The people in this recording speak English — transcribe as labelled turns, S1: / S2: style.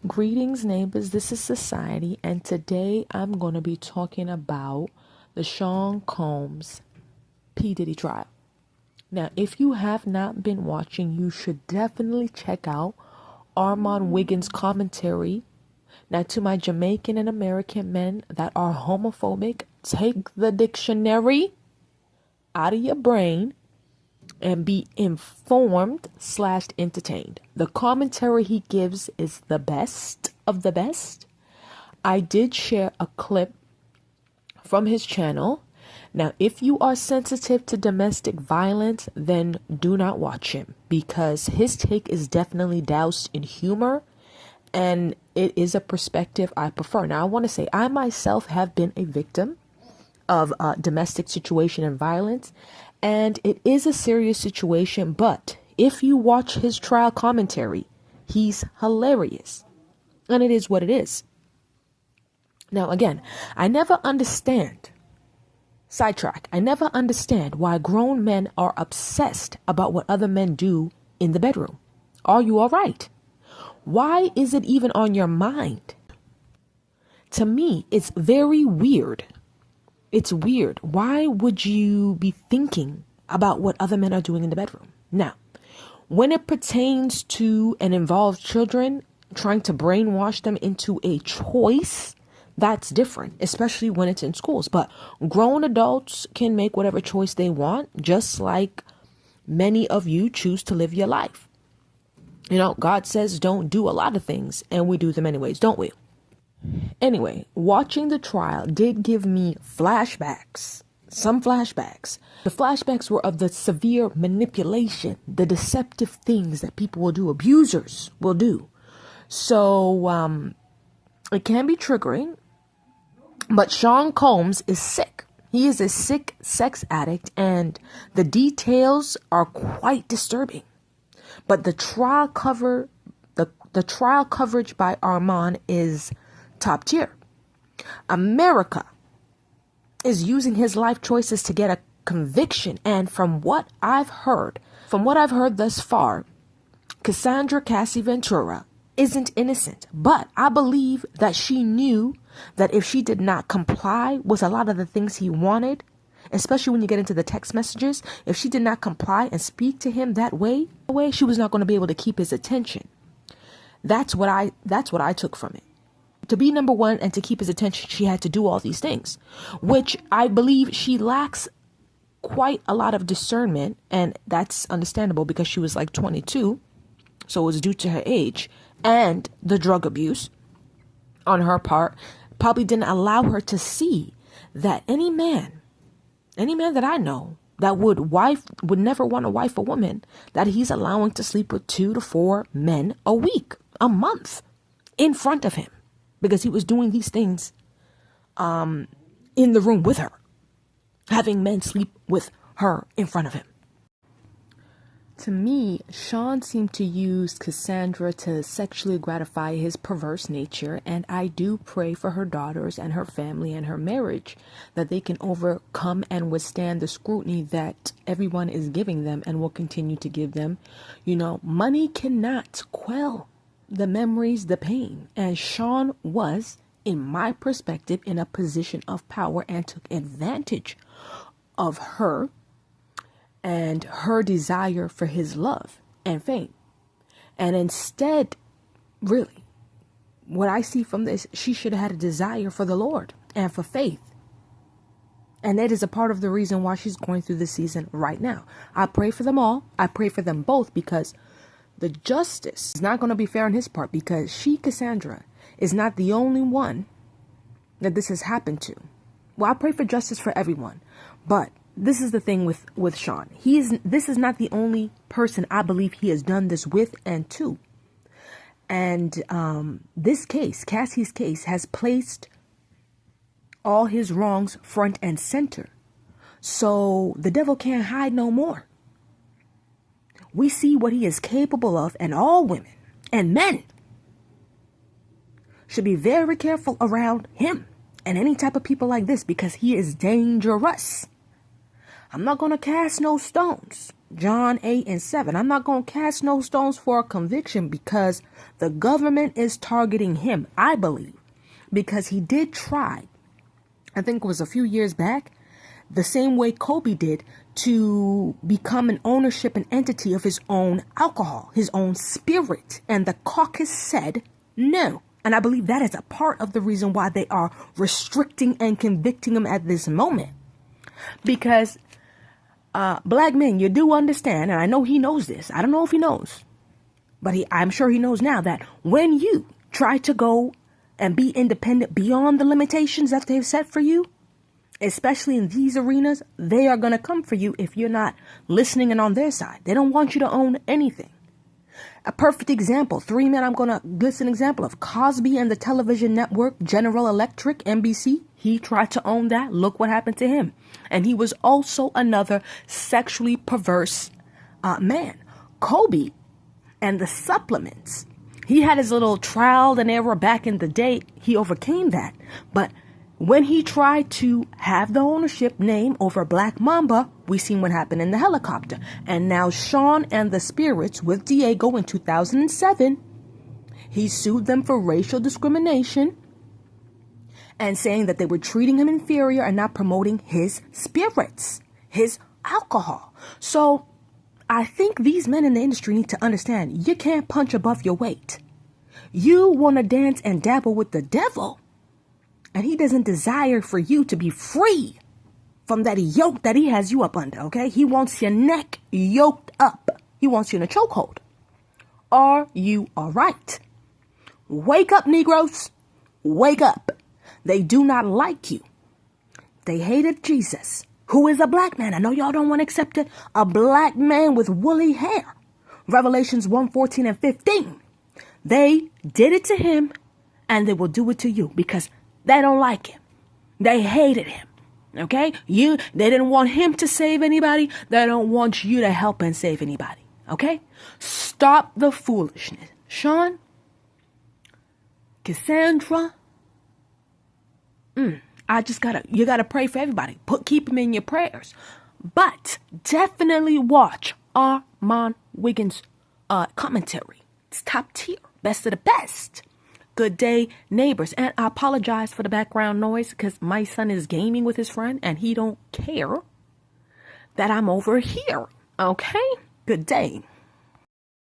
S1: Greetings, neighbors. This is Society, and today I'm going to be talking about the Sean Combs P. Diddy trial. Now, if you have not been watching, you should definitely check out Armand Wiggins' commentary. Now, to my Jamaican and American men that are homophobic, take the dictionary out of your brain and be informed/entertained. The commentary he gives is the best of the best. I did share a clip from his channel. Now, if you are sensitive to domestic violence, then do not watch him, because his take is definitely doused in humor, and it is a perspective I prefer. Now, I want to say I myself have been a victim of domestic situation and violence, and it is a serious situation, but if you watch his trial commentary, he's hilarious, and it is what it is. Now, again, I never understand why grown men are obsessed about what other men do in the bedroom. Are you all right? Why is it even on your mind? To me, it's very weird. It's weird. Why would you be thinking about what other men are doing in the bedroom? Now, when it pertains to and involves children, trying to brainwash them into a choice, that's different, especially when it's in schools. But grown adults can make whatever choice they want, just like many of you choose to live your life. You know, God says don't do a lot of things, and we do them anyways, don't we? Anyway, watching the trial did give me some flashbacks. The flashbacks were of the severe manipulation, the deceptive things that people will do, abusers will do. So, it can be triggering, but Sean Combs is sick. He is a sick sex addict, and the details are quite disturbing. But the trial coverage by Armand is top tier. America is using his life choices to get a conviction, and from what I've heard thus far, Cassandra Cassie Ventura isn't innocent. But I believe that she knew that if she did not comply with a lot of the things he wanted, especially when you get into the text messages, if she did not comply and speak to him that way, she was not going to be able to keep his attention. That's what I took from it. To be number one and to keep his attention, she had to do all these things, which I believe she lacks quite a lot of discernment. And that's understandable because she was like 22. So it was due to her age, and the drug abuse on her part probably didn't allow her to see that any man that I know that would never want to wife a woman, that he's allowing to sleep with 2 to 4 men a week, a month, in front of him, because he was doing these things in the room with her, having men sleep with her in front of him. To me, Sean seemed to use Cassandra to sexually gratify his perverse nature, and I do pray for her daughters and her family and her marriage, that they can overcome and withstand the scrutiny that everyone is giving them and will continue to give them. You know, money cannot quell the memories, the pain, and Sean was, in my perspective, in a position of power and took advantage of her and her desire for his love and fame. And instead, really, what I see from this, she should have had a desire for the Lord and for faith. And that is a part of the reason why she's going through this season right now. I pray for them all. I pray for them both, because the justice is not going to be fair on his part, because Cassandra, is not the only one that this has happened to. Well, I pray for justice for everyone, but this is the thing with Sean. This is not the only person I believe he has done this with and to. And this case, Cassie's case, has placed all his wrongs front and center. So the devil can't hide no more. We see what he is capable of, and all women and men should be very careful around him and any type of people like this, because he is dangerous. I'm not going to cast no stones. John 8 and 7. I'm not going to cast no stones for a conviction because the government is targeting him, I believe, because he did try, I think it was a few years back, the same way Kobe did, to become an ownership and entity of his own alcohol, his own spirit. And the caucus said no. And I believe that is a part of the reason why they are restricting and convicting him at this moment. Because black men, you do understand, and I know he knows this. I don't know if he knows, but I'm sure he knows now that when you try to go and be independent beyond the limitations that they've set for you, especially in these arenas, they are going to come for you if you're not listening and on their side. They don't want you to own anything. A perfect example, 3 men I'm going to list an example of. Cosby and the television network, General Electric, NBC. He tried to own that. Look what happened to him. And he was also another sexually perverse man. Kobe and the supplements. He had his little trial and error back in the day. He overcame that. But when he tried to have the ownership name over Black Mamba, we seen what happened in the helicopter. And now Sean and the Spirits with Diego in 2007, he sued them for racial discrimination and saying that they were treating him inferior and not promoting his spirits, his alcohol. So I think these men in the industry need to understand you can't punch above your weight. You want to dance and dabble with the devil, and he doesn't desire for you to be free from that yoke that he has you up under, okay? He wants your neck yoked up. He wants you in a chokehold. Are you all right? Wake up, Negroes. Wake up. They do not like you. They hated Jesus, who is a black man. I know y'all don't want to accept it. A black man with woolly hair. Revelations 1:14 and 15. They did it to him, and they will do it to you because they don't like him. They hated him. Okay? They didn't want him to save anybody. They don't want you to help and save anybody. Okay? Stop the foolishness. Sean, Cassandra, you gotta pray for everybody. Keep them in your prayers. But definitely watch Armand Wiggins' commentary. It's top tier. Best of the best. Good day, neighbors. And I apologize for the background noise because my son is gaming with his friend and he don't care that I'm over here. Okay? Good day.